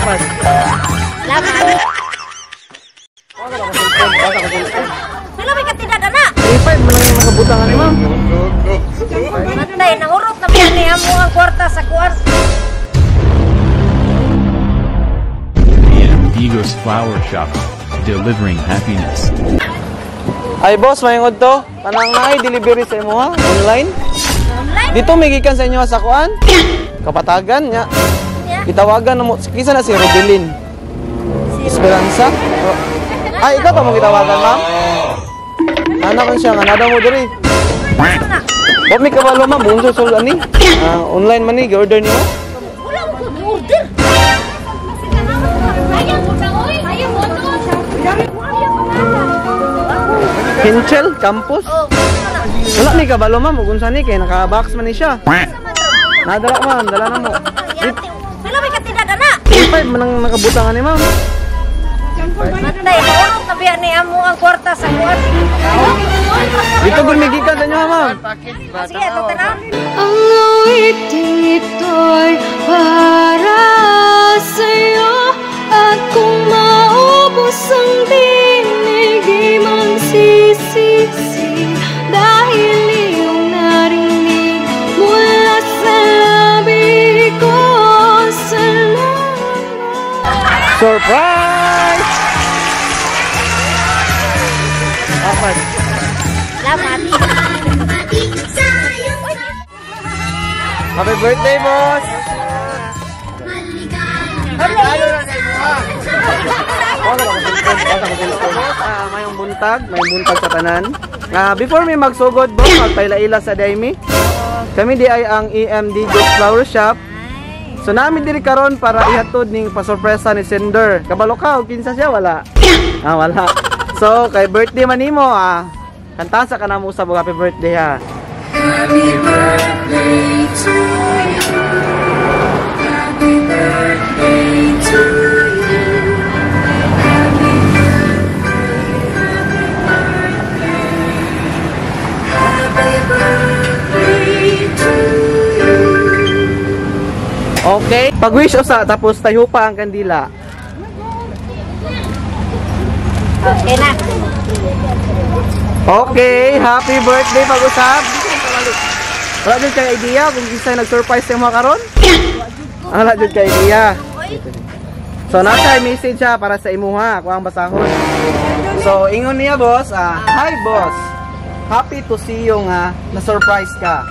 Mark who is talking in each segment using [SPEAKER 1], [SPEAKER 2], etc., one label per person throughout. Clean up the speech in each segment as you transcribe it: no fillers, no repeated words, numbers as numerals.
[SPEAKER 1] Dapat.
[SPEAKER 2] Salamat. Wala may katinagan na.
[SPEAKER 1] 3-5 man lang yung nakabutangan ni ma'am.
[SPEAKER 2] Matay, nahurot na ba niya mo ang kwarta sa kwarta.
[SPEAKER 3] Ego's Flower Shop, delivering happiness.
[SPEAKER 1] Ay boss, mayungod to. Kanang naay delivery sa imo ha, online.
[SPEAKER 2] Online?
[SPEAKER 1] Dito may gikan sa inyo sa kuan. Kapatagan nya. Gitawagan mo kisa na si Rodelin. Esperanza. Ay, ikaw pa mo gitawagan, ma'am? Anak man siya, nga nada mo diri. Huwag may kabalo, ma'am. Buong susul ani. Online man ni, order niyo.
[SPEAKER 2] Wala mo ko order.
[SPEAKER 1] Hinchel, campus. Wala may kabalo, ma'am. Huwag unsa ni, kaya naka-box man ni siya. Nadala, ma'am. Dala na mo.
[SPEAKER 2] Wala may katinagan na.
[SPEAKER 1] 3-5 man ang nakabutangan ni ma'am.
[SPEAKER 2] Matay, nahurot na ba niya mo ang kwarta sa kwarta.
[SPEAKER 1] Dito gumigikan sa inyo, ma'am.
[SPEAKER 2] Sige, ito tanaw.
[SPEAKER 4] Ang awiting ito'y para sa'yo. At kung maubos ang tinig, di magsisisi. Dahil iyong narinig mula sa labi ko. Salamat.
[SPEAKER 1] Surprise! Dapat.
[SPEAKER 2] Salamat.
[SPEAKER 1] Happy birthday, boss! Mayong buntag sa tanan. Before may magsugod, boss, magpaila-ila sa Daimi. Kami di ay ang EMD Flower Shop. So namin diri karon para ihatod ning pasurpresa ni Sender. Kabalo ka, kinsa siya wala. Wala. So kay birthday man nimo kanta sa kanamo sa happy birthday ha.
[SPEAKER 4] Happy birthday to you. Happy birthday to you. Happy birthday. Happy birthday to you.
[SPEAKER 1] Okay, pag-wish usa tapos tayo pa ang kandila.
[SPEAKER 2] Okay na.
[SPEAKER 1] Okay, happy birthday pag-usap. Wala din kay idea kung isa nag-surprise sa mga karon? Wala din kay idea. So nasa message siya para sa imuha, kung ang basahon. So ingon niya boss, hi boss. Happy to see you nga na-surprise ka.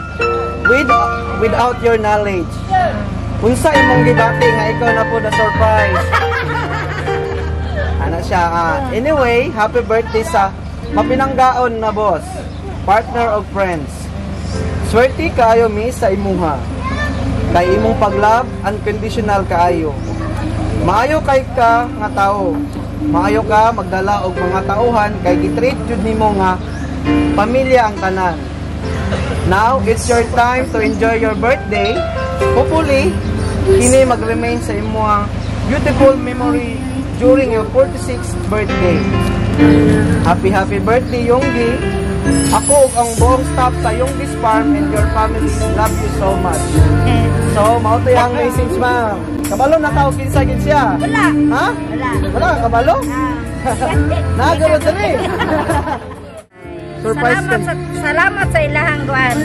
[SPEAKER 1] Without your knowledge. Unsa imong gibati nga ikaw na po na-surprise? Ano siya? Anyway, happy birthday sa mapinanggaon na boss, partner of friends. Swerte kaayo mi sa imuha. Kay imong paglab, unconditional kaayo. Maayo kay ka nga tao. Maayo ka magdala og mga tauhan kay gitreat jud nimo nga pamilya ang tanan. Now, it's your time to enjoy your birthday. Hopefully, kini mag-remain sa imong beautiful memory during your 46th birthday. Happy birthday, Yonggi. Ako ug ang buong staff sa Yonggi's Farm and your family love you so much. So, mao to yung message, ma'am. Kabalo na tao kinsa gid siya?
[SPEAKER 2] Wala.
[SPEAKER 1] Ha?
[SPEAKER 2] Wala.
[SPEAKER 1] Wala kabalo? Nagaro dali. Surprise.
[SPEAKER 2] Salamat sa ilahang kuan.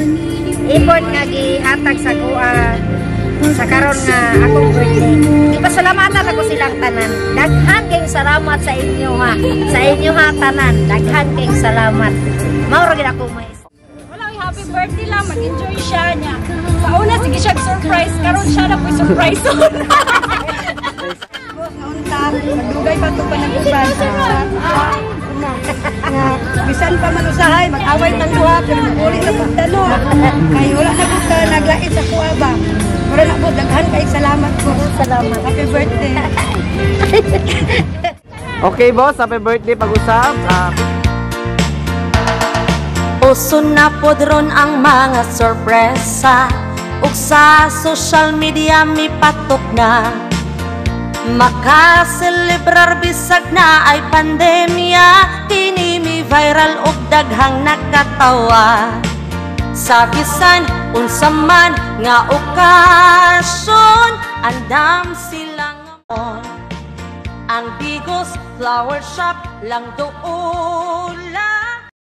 [SPEAKER 2] Ipon nga gihatag sa kuha sa karon nga akong birthday. Ipasalamatan ako silang tanan. Daghan kayong salamat sa inyo ha. Sa inyo ha tanan. Daghan kayong salamat. Mauro gid ako may.
[SPEAKER 5] Wala, happy birthday lang, mag-enjoy siya niya. Pauna sige siya surprise, karon siya na po surprise.
[SPEAKER 6] Magdugay pa ito pa nag-uban. Bisan pa man usahay, mag-away ng duha, pero mag-uli na po dalo. Kaya wala na po ka naglait sa kuha ba. Wala na po, daghan kayo salamat po.
[SPEAKER 2] Salamat.
[SPEAKER 6] Happy birthday.
[SPEAKER 1] Okay boss, happy birthday pag-usap.
[SPEAKER 4] Uso na podron ang mga sorpresa ug sa social media mi patok na makaselebrar bisag na ay pandemya kini mi viral ug daghang nakatawa sa bisan unsa man nga okasyon andam silang Ang Bigos Flower Shop lang doon